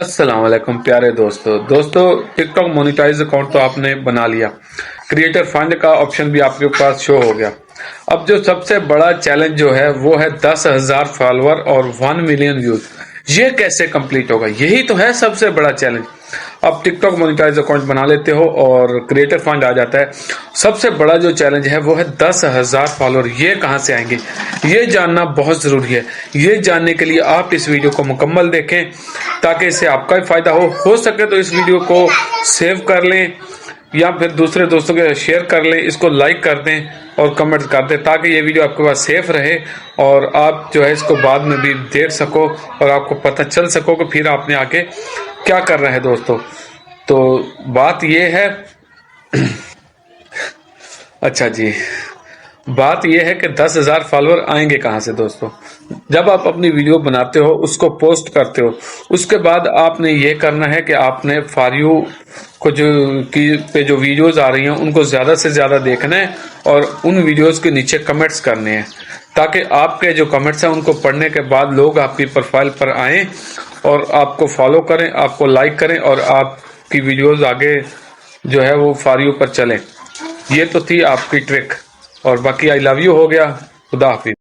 अस्सलाम वालेकुम प्यारे दोस्तों टिकटॉक मोनेटाइज अकाउंट तो आपने बना लिया। क्रिएटर फंड का ऑप्शन भी आपके पास शो हो गया। अब जो सबसे बड़ा चैलेंज जो है वो है 10,000 फॉलोअर और 1 मिलियन व्यूज। ये कैसे कंप्लीट होगा, यही तो है सबसे बड़ा चैलेंज। अब टिकटॉक मोनेटाइज अकाउंट बना लेते हो और क्रिएटर फंड आ जाता है। सबसे बड़ा जो चैलेंज है वो है 10,000 फॉलोअर। ये कहां से आएंगे, ये जानना बहुत जरूरी है। ये जानने के लिए आप इस वीडियो को मुकम्मल देखें ताकि इससे आपका भी फायदा हो सके तो इस वीडियो को सेव कर लें या फिर दूसरे दोस्तों के शेयर कर लें, इसको लाइक कर दें और कमेंट कर दें ताकि ये वीडियो आपके पास सेफ रहे और आप जो है इसको बाद में भी देख सको और आपको पता चल सको कि फिर आपने आगे क्या कर रहे हैं दोस्तों। तो बात ये है अच्छा जी, बात यह है कि 10,000 फॉलोअर आएंगे कहां से दोस्तों। जब आप अपनी वीडियो बनाते हो, उसको पोस्ट करते हो, उसके बाद आपने ये करना है कि आपने फॉर यू को पे जो वीडियोस आ रही हैं उनको ज्यादा से ज्यादा देखना है और उन वीडियोस के नीचे कमेंट्स करने हैं ताकि आपके जो कमेंट्स हैं उनको पढ़ने के बाद लोग आपकी प्रोफाइल पर आएं और आपको फॉलो करें, आपको लाइक करें और आपकी वीडियोस आगे जो है वो फॉर यू पर चलें। ये तो थी आपकी ट्रिक और बाकी आई लव यू हो गया। खुदा हाफिज।